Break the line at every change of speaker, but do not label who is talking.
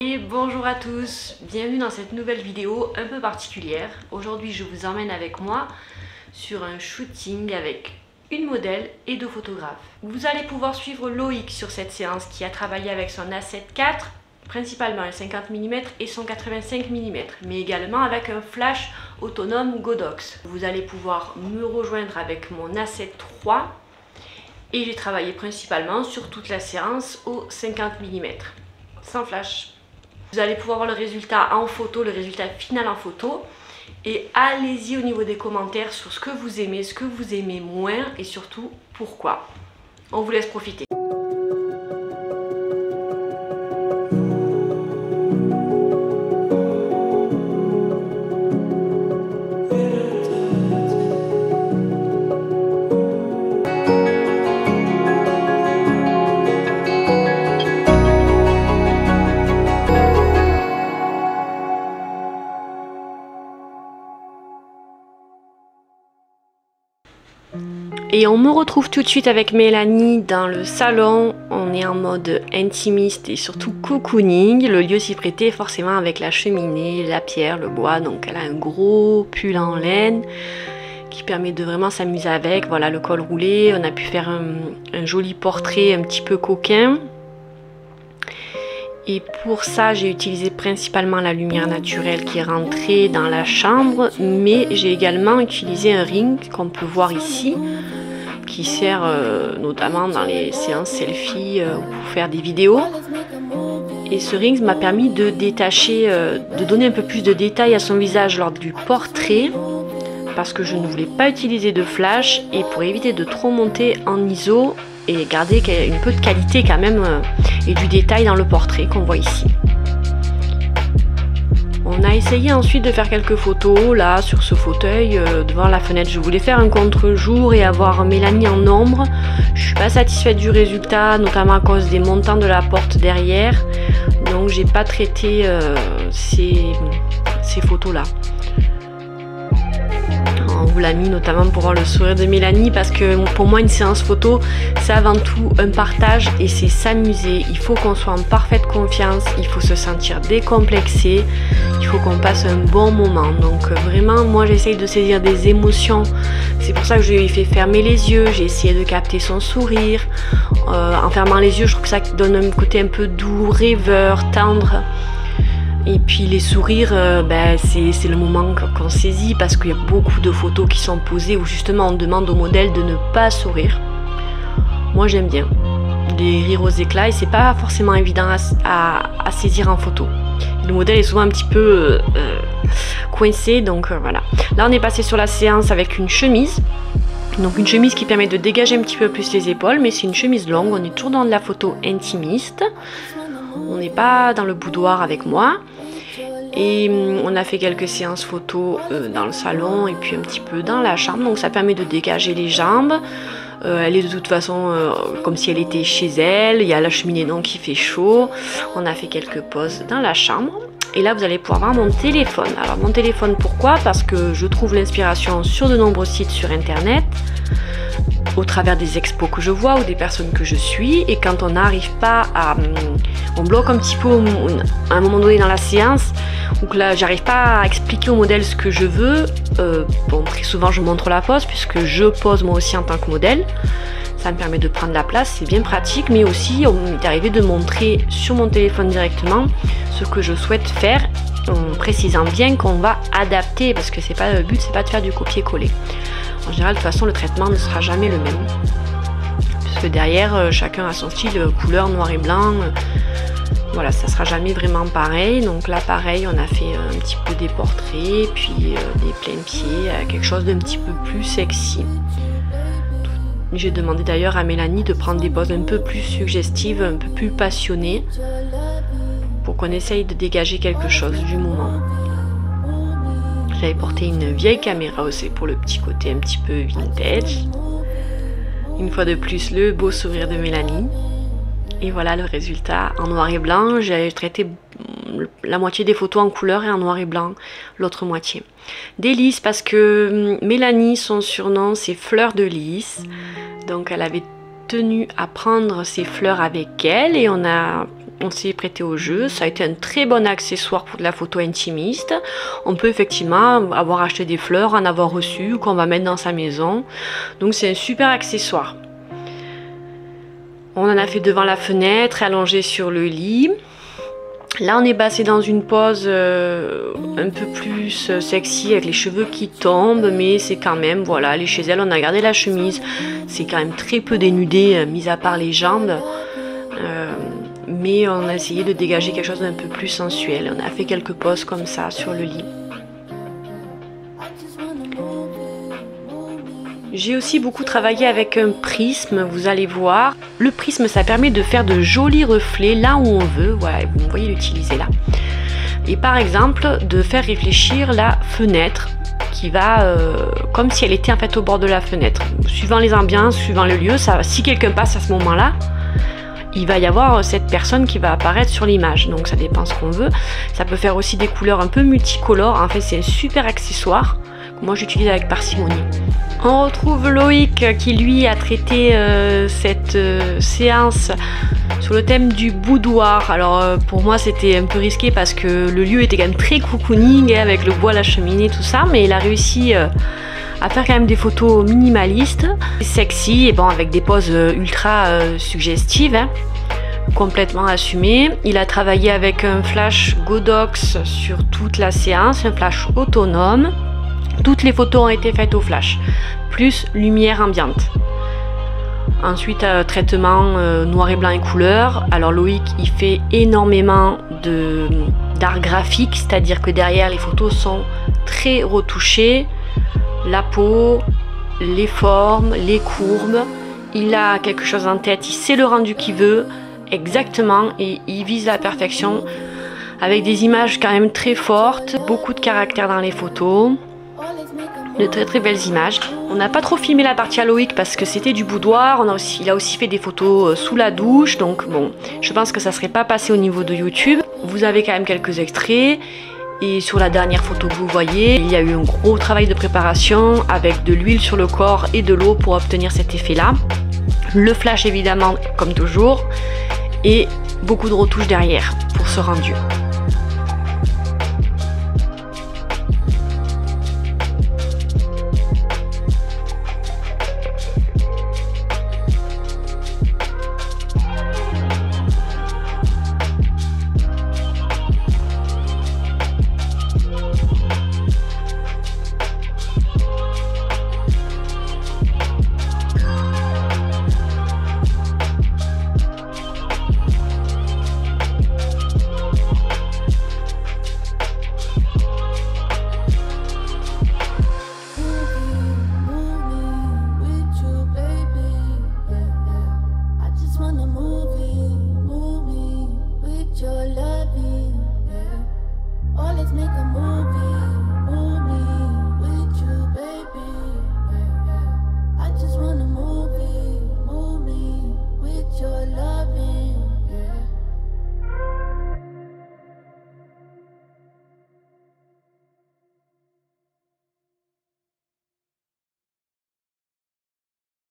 Et bonjour à tous, bienvenue dans cette nouvelle vidéo un peu particulière. Aujourd'hui je vous emmène avec moi sur un shooting avec une modèle et deux photographes. Vous allez pouvoir suivre Loïc sur cette séance qui a travaillé avec son A7 IV, principalement un 50 mm et son 85 mm, mais également avec un flash autonome Godox. Vous allez pouvoir me rejoindre avec mon A7 III et j'ai travaillé principalement sur toute la séance au 50 mm, sans flash. Vous allez pouvoir voir le résultat en photo, le résultat final en photo. Et allez-y au niveau des commentaires sur ce que vous aimez moins et surtout pourquoi. On vous laisse profiter. Et on me retrouve tout de suite avec Mélanie dans le salon. On est en mode intimiste et surtout cocooning. Le lieu s'y prêtait forcément avec la cheminée, la pierre, le bois. Donc elle a un gros pull en laine qui permet de vraiment s'amuser avec. Voilà le col roulé. On a pu faire un joli portrait un petit peu coquin. Et pour ça, j'ai utilisé principalement la lumière naturelle qui est rentrée dans la chambre. Mais j'ai également utilisé un ring qu'on peut voir ici, qui sert notamment dans les séances selfie pour faire des vidéos. Et ce ring m'a permis de détacher, de donner un peu plus de détails à son visage lors du portrait, parce que je ne voulais pas utiliser de flash et pour éviter de trop monter en ISO et garder un peu de qualité quand même et du détail dans le portrait qu'on voit ici. On a essayé ensuite de faire quelques photos là sur ce fauteuil devant la fenêtre. Je voulais faire un contre-jour et avoir Mélanie en ombre. Je suis pas satisfaite du résultat, notamment à cause des montants de la porte derrière. Donc j'ai pas traité ces photos là. On vous l'a mis notamment pour voir le sourire de Mélanie, parce que pour moi une séance photo c'est avant tout un partage et c'est s'amuser. Il faut qu'on soit en parfaite confiance, il faut se sentir décomplexé, il faut qu'on passe un bon moment. Donc vraiment moi j'essaye de saisir des émotions, c'est pour ça que je lui ai fait fermer les yeux, j'ai essayé de capter son sourire. En fermant les yeux je trouve que ça donne un côté un peu doux, rêveur, tendre. Et puis les sourires, c'est le moment qu'on saisit, parce qu'il y a beaucoup de photos qui sont posées où justement on demande au modèle de ne pas sourire. Moi j'aime bien les rires aux éclats et c'est pas forcément évident à saisir en photo. Le modèle est souvent un petit peu coincé, donc voilà. Là on est passé sur la séance avec une chemise. Donc une chemise qui permet de dégager un petit peu plus les épaules, mais c'est une chemise longue, on est toujours dans de la photo intimiste. On n'est pas dans le boudoir avec moi. Et on a fait quelques séances photos dans le salon et puis un petit peu dans la chambre. Donc ça permet de dégager les jambes. Elle est de toute façon comme si elle était chez elle. Il y a la cheminée donc qui fait chaud. On a fait quelques pauses dans la chambre. Et là vous allez pouvoir voir mon téléphone. Alors mon téléphone, pourquoi? Parce que je trouve l'inspiration sur de nombreux sites sur internet, au travers des expos que je vois ou des personnes que je suis, et quand on n'arrive pas à... on bloque un petit peu à un moment donné dans la séance, ou que là j'arrive pas à expliquer au modèle ce que je veux, bon très souvent je montre la pose puisque je pose moi aussi en tant que modèle, ça me permet de prendre la place, c'est bien pratique, mais aussi on m'est arrivé de montrer sur mon téléphone directement ce que je souhaite faire, en précisant bien qu'on va adapter, parce que c'est pas le but, c'est pas de faire du copier-coller. En général, de toute façon, le traitement ne sera jamais le même. Puisque derrière, chacun a son style, couleur, noir et blanc. Voilà, ça sera jamais vraiment pareil. Donc là, pareil, on a fait un petit peu des portraits, puis des pleins pieds, quelque chose d'un petit peu plus sexy. J'ai demandé d'ailleurs à Mélanie de prendre des poses un peu plus suggestives, un peu plus passionnées, pour qu'on essaye de dégager quelque chose du moment. J'avais porté une vieille caméra aussi pour le petit côté un petit peu vintage. Une fois de plus, le beau sourire de Mélanie. Et voilà le résultat en noir et blanc. J'ai traité la moitié des photos en couleur et en noir et blanc, l'autre moitié. Des lys, parce que Mélanie, son surnom c'est Fleur de Lys. Donc elle avait tenu à prendre ses fleurs avec elle et on a on s'est prêté au jeu. Ça a été un très bon accessoire pour de la photo intimiste. On peut effectivement avoir acheté des fleurs, en avoir reçu, qu'on va mettre dans sa maison. Donc c'est un super accessoire. On en a fait devant la fenêtre, allongé sur le lit. Là, on est passé dans une pose un peu plus sexy avec les cheveux qui tombent, mais c'est quand même, voilà, elle est chez elle, on a gardé la chemise. C'est quand même très peu dénudé, mis à part les jambes. Mais on a essayé de dégager quelque chose d'un peu plus sensuel. On a fait quelques poses comme ça sur le lit. J'ai aussi beaucoup travaillé avec un prisme, vous allez voir. Le prisme, ça permet de faire de jolis reflets là où on veut. Voilà, vous voyez l'utiliser là. Et par exemple, de faire réfléchir la fenêtre qui va comme si elle était en fait au bord de la fenêtre. Suivant les ambiances, suivant le lieu, ça, si quelqu'un passe à ce moment-là, il va y avoir cette personne qui va apparaître sur l'image. Donc ça dépend ce qu'on veut. Ça peut faire aussi des couleurs un peu multicolores. En fait, c'est un super accessoire que moi j'utilise avec parcimonie. On retrouve Loïc qui lui a traité cette séance sur le thème du boudoir. Alors pour moi c'était un peu risqué parce que le lieu était quand même très cocooning avec le bois, la cheminée, tout ça, mais il a réussi à faire quand même des photos minimalistes, sexy et bon avec des poses ultra suggestives, hein, complètement assumées. Il a travaillé avec un flash Godox sur toute la séance, un flash autonome. Toutes les photos ont été faites au flash, plus lumière ambiante. Ensuite, traitement noir et blanc et couleur. Alors Loïc, il fait énormément d'art graphique, c'est-à-dire que derrière les photos sont très retouchées. La peau, les formes, les courbes. Il a quelque chose en tête, il sait le rendu qu'il veut, exactement, et il vise la perfection avec des images quand même très fortes, beaucoup de caractère dans les photos. De très très belles images. On n'a pas trop filmé la partie à Loïc parce que c'était du boudoir. Il a aussi fait des photos sous la douche. Donc bon, je pense que ça serait pas passé au niveau de YouTube. Vous avez quand même quelques extraits. Et sur la dernière photo que vous voyez, il y a eu un gros travail de préparation avec de l'huile sur le corps et de l'eau pour obtenir cet effet-là. Le flash évidemment, comme toujours. Et beaucoup de retouches derrière pour ce rendu.